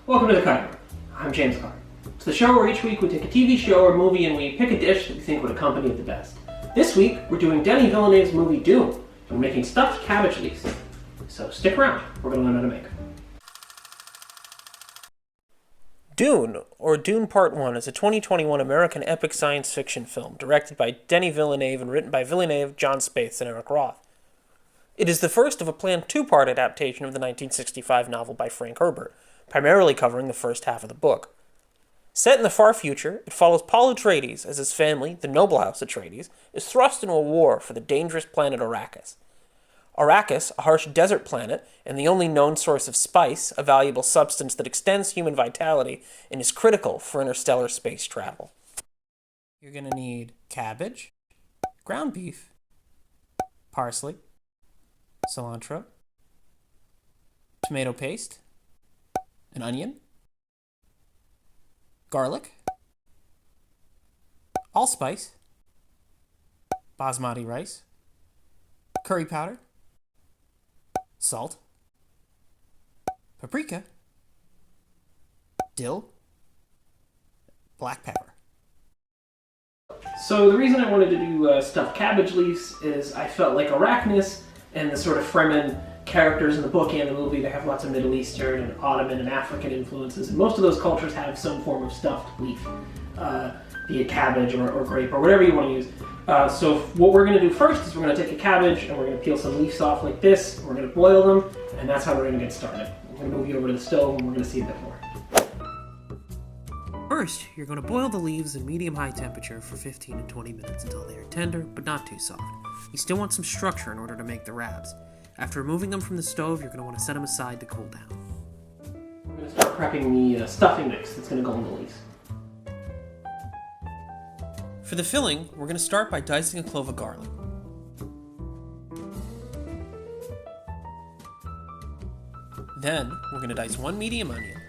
Welcome to The Cutting Room. I'm James Carr. It's the show where each week we take a TV show or movie and we pick a dish that we think would accompany it the best. This week, we're doing Denis Villeneuve's movie Dune, and we're making stuffed cabbage leaves. So stick around, we're going to learn how to make them. Dune, or Dune Part 1, is a 2021 American epic science fiction film directed by Denis Villeneuve and written by Villeneuve, John Spaihts, and Eric Roth. It is the first of a planned two-part adaptation of the 1965 novel by Frank Herbert, primarily covering the first half of the book. Set in the far future, it follows Paul Atreides as his family, the noble house Atreides, is thrust into a war for the dangerous planet Arrakis. Arrakis, a harsh desert planet and the only known source of spice, a valuable substance that extends human vitality and is critical for interstellar space travel. You're going to need cabbage, ground beef, parsley, cilantro, tomato paste, an onion, garlic, allspice, basmati rice, curry powder, salt, paprika, dill, black pepper. So the reason I wanted to do stuffed cabbage leaves is I felt like Arrakis and the sort of Fremen characters in the book and the movie, they have lots of Middle Eastern and Ottoman and African influences, and most of those cultures have some form of stuffed leaf, be it cabbage or grape or whatever you want to use. So what we're going to do first is we're going to take a cabbage and we're going to peel some leaves off like this, we're going to boil them, and that's how we're going to get started. I'm going to move you over to the stove and we're going to see a bit more. First, you're going to boil the leaves in medium-high temperature for 15 to 20 minutes until they are tender, but not too soft. You still want some structure in order to make the wraps. After removing them from the stove, you're going to want to set them aside to cool down. We're going to start prepping the stuffing mix that's going to go in the leaves. For the filling, we're going to start by dicing a clove of garlic. Then, we're going to dice one medium onion.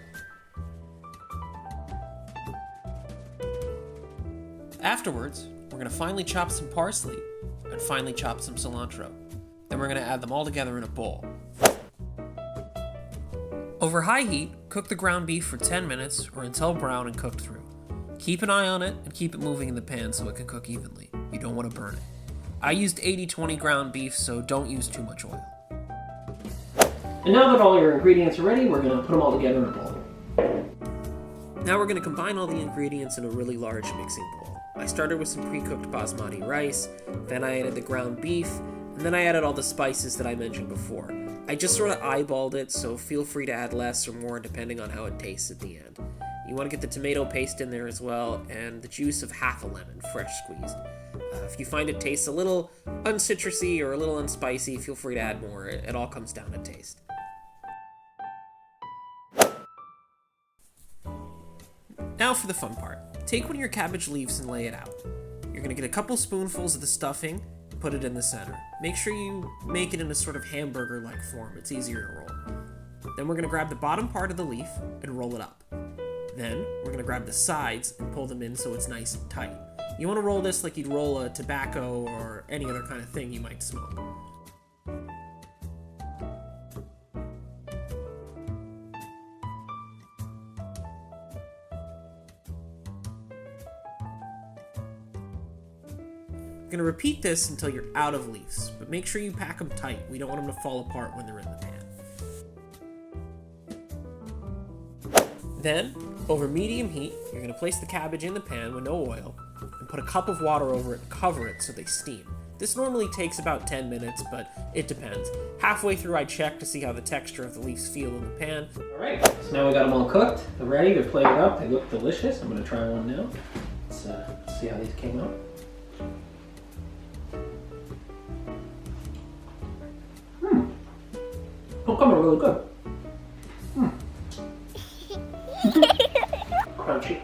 Afterwards, we're going to finely chop some parsley and finely chop some cilantro. Then we're going to add them all together in a bowl. Over high heat, cook the ground beef for 10 minutes or until brown and cooked through. Keep an eye on it and keep it moving in the pan so it can cook evenly. You don't want to burn it. I used 80-20 ground beef, so don't use too much oil. And now that all your ingredients are ready, we're going to put them all together in a bowl. Now we're going to combine all the ingredients in a really large mixing bowl. I started with some pre-cooked basmati rice, then I added the ground beef, and then I added all the spices that I mentioned before. I just sort of eyeballed it, so feel free to add less or more depending on how it tastes at the end. You want to get the tomato paste in there as well, and the juice of half a lemon, fresh squeezed. If you find it tastes a little uncitrusy or a little unspicy, feel free to add more. It all comes down to taste. Now for the fun part. Take one of your cabbage leaves and lay it out. You're going to get a couple spoonfuls of the stuffing and put it in the center. Make sure you make it in a sort of hamburger-like form. It's easier to roll. Then we're going to grab the bottom part of the leaf and roll it up. Then we're going to grab the sides and pull them in so it's nice and tight. You want to roll this like you'd roll a tobacco or any other kind of thing you might smoke. You're going to repeat this until you're out of leaves, but make sure you pack them tight. We don't want them to fall apart when they're in the pan. Then, over medium heat, you're going to place the cabbage in the pan with no oil and put a cup of water over it and cover it so they steam. This normally takes about 10 minutes, but it depends. Halfway through I check to see how the texture of the leaves feel in the pan. Alright, so now we got them all cooked. They're ready, they're plated up, they look delicious. I'm going to try one now. Let's see how these came out. Oh, come on, really good. Crunchy.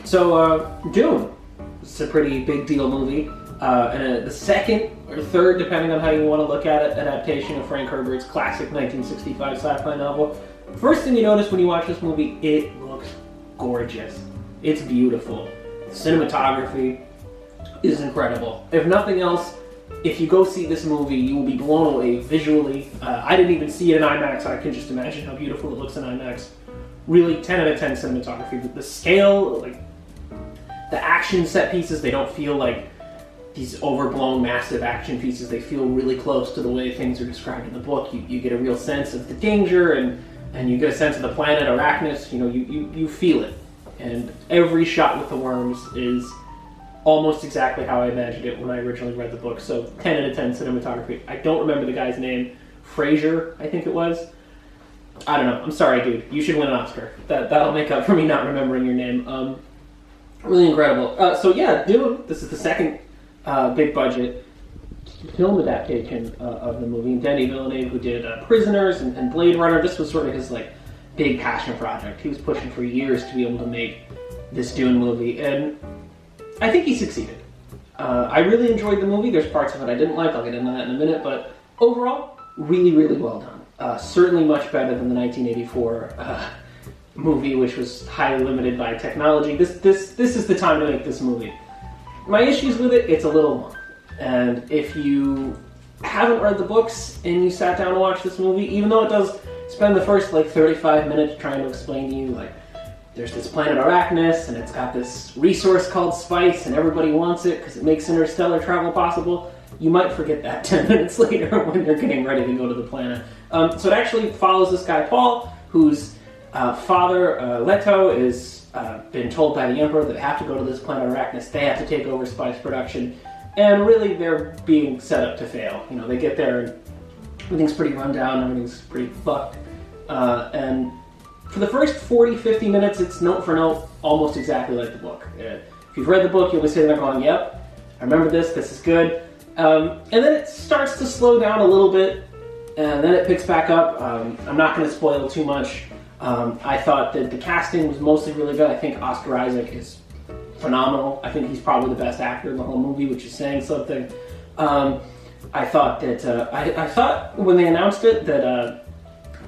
So, Dune. It's a pretty big deal movie. And the second or third, depending on how you want to look at it, adaptation of Frank Herbert's classic 1965 sci-fi novel. First thing you notice when you watch this movie, it looks gorgeous. It's beautiful. The cinematography is incredible. If nothing else, if you go see this movie, you will be blown away visually. I didn't even see it in IMAX. I can just imagine how beautiful it looks in IMAX. really 10 out of 10 cinematography. The scale, like the action set pieces, they don't feel like these overblown massive action pieces. They feel really close to the way things are described in the book. You get a real sense of the danger, and you get a sense of the planet Arrakis. You feel it. And every shot with the worms is almost exactly how I imagined it when I originally read the book. So 10 out of 10 cinematography. I don't remember the guy's name. Fraser, I think it was. I don't know. I'm sorry, dude. You should win an Oscar. That'll make up for me not remembering your name. Really incredible. So yeah, Dune. This is the second big budget film adaptation of the movie. Denis Villeneuve, who did Prisoners and Blade Runner, this was sort of his like big passion project. He was pushing for years to be able to make this Dune movie, and I think he succeeded. I really enjoyed the movie. There's parts of it I didn't like. I'll get into that in a minute, but overall, really, really well done. Certainly much better than the 1984 movie, which was highly limited by technology. This is the time to make this movie. My issues with it, it's a little long. And if you haven't read the books and you sat down to watch this movie, even though it does spend the first 35 minutes trying to explain to you there's this planet Arrakis and it's got this resource called spice and everybody wants it because it makes interstellar travel possible, you might forget that 10 minutes later when you're getting ready to go to the planet. So it actually follows this guy Paul, whose father Leto is been told by the Emperor that they have to go to this planet Arrakis. They have to take over spice production, and really they're being set up to fail. They get there and everything's pretty run down, everything's pretty fucked, and for the first 40-50 minutes it's note for note almost exactly like the book. If you've read the book, you'll be sitting there going, yep, I remember this is good, and then it starts to slow down a little bit, and then it picks back up. I'm not going to spoil too much. I thought that the casting was mostly really good. I think Oscar Isaac is phenomenal. I think he's probably the best actor in the whole movie, which is saying something. I thought that I thought when they announced it that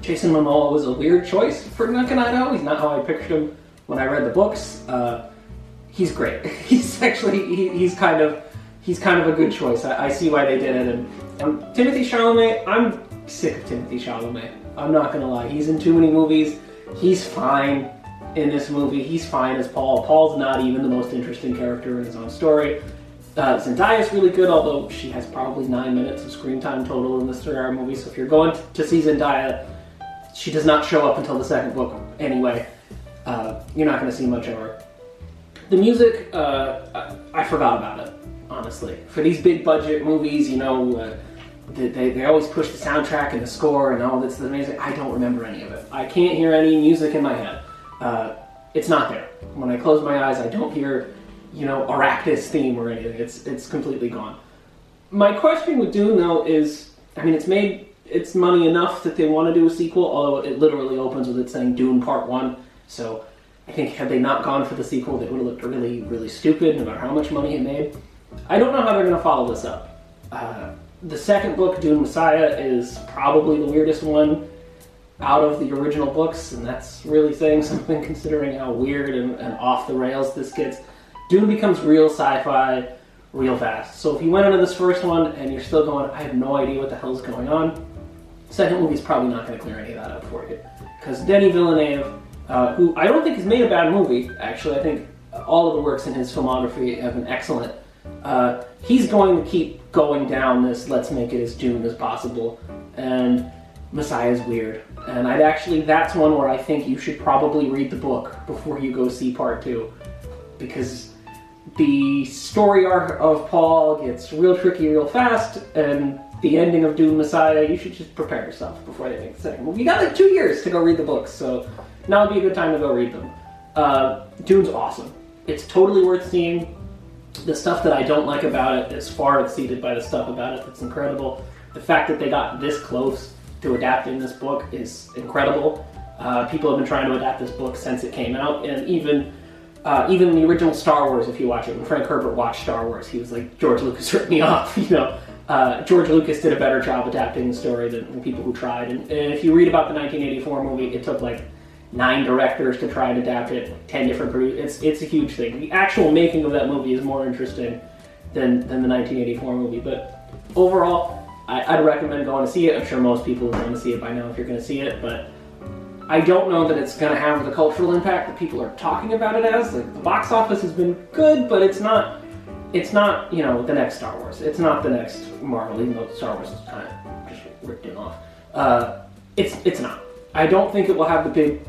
Jason Momoa was a weird choice for Idaho. He's not how I pictured him when I read the books. He's great. He's kind of a good choice. I see why they did it. And Timothée Chalamet, I'm sick of Timothée Chalamet. I'm not gonna lie. He's in too many movies. He's fine in this movie. He's fine as Paul. Paul's not even the most interesting character in his own story. Zendaya's really good, although she has probably 9 minutes of screen time total in this 3-hour movie. So if you're going to see Zendaya, she does not show up until the second book anyway. You're not going to see much of her. The music, I forgot about it, honestly. For these big budget movies, they always push the soundtrack and the score and all this amazing. I don't remember any of it. I can't hear any music in my head. It's not there. When I close my eyes, I don't hear, Arrakis theme or anything. It's completely gone. My question with Dune, though, is, it's made its money enough that they want to do a sequel, although it literally opens with it saying Dune Part 1. So I think had they not gone for the sequel, they would have looked really, really stupid no matter how much money it made. I don't know how they're going to follow this up. The second book, Dune Messiah, is probably the weirdest one out of the original books, and that's really saying something considering how weird and off the rails this gets. Dune becomes real sci-fi real fast. So if you went into this first one and you're still going, I have no idea what the hell's going on, second movie's probably not going to clear any of that up for you. Because Denis Villeneuve, who I don't think has made a bad movie, actually, I think all of the works in his filmography have been excellent. He's going to keep going down this let's make it as Dune as possible, and Messiah's weird. And that's one where I think you should probably read the book before you go see part 2, because the story arc of Paul gets real tricky real fast, and the ending of Dune Messiah, you should just prepare yourself before they make the second movie. You got 2 years to go read the books, so now would be a good time to go read them. Dune's awesome. It's totally worth seeing. The stuff that I don't like about it is far exceeded by the stuff about it that's incredible. The fact that they got this close to adapting this book is incredible. People have been trying to adapt this book since it came out, and even the original Star Wars, if you watch it, when Frank Herbert watched Star Wars, he was like, George Lucas ripped me off, George Lucas did a better job adapting the story than people who tried. And if you read about the 1984 movie, it took 9 directors to try and adapt it, 10 different producers. It's a huge thing. The actual making of that movie is more interesting than the 1984 movie. But overall, I'd recommend going to see it. I'm sure most people would want to see it by now if you're going to see it. But I don't know that it's going to have the cultural impact that people are talking about it as. Like, the box office has been good, but it's not, you know, the next Star Wars. It's not the next Marvel, even though Star Wars is kind of just ripped it off. It's not. I don't think it will have the big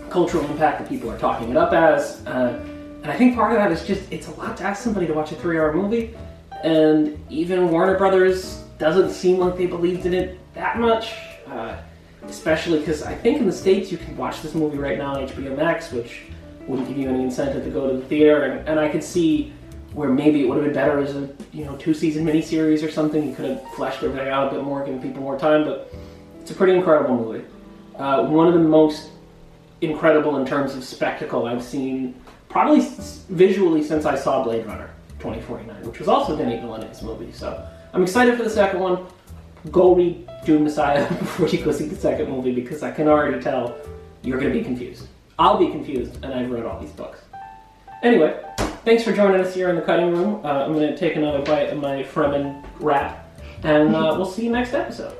cultural impact that people are talking it up as. And I think part of that is just, it's a lot to ask somebody to watch a 3-hour movie. And even Warner Brothers doesn't seem like they believed in it that much. Especially because I think in the States you can watch this movie right now on HBO Max, which wouldn't give you any incentive to go to the theater. And I could see where maybe it would have been better as a 2-season miniseries or something. You could have fleshed everything out a bit more, given people more time. But it's a pretty incredible movie. One of the most incredible in terms of spectacle I've seen, probably visually, since I saw Blade Runner 2049, which was also Denis Villeneuve's movie. So I'm excited for the second one. Go read Dune Messiah before you go see the second movie, because I can already tell you're going to be confused. I'll be confused, and I've read all these books. Anyway, thanks for joining us here in the cutting room. I'm going to take another bite of my Fremen wrap, and we'll see you next episode.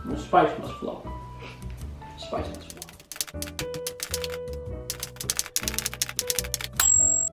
The spice must flow. Spice must flow.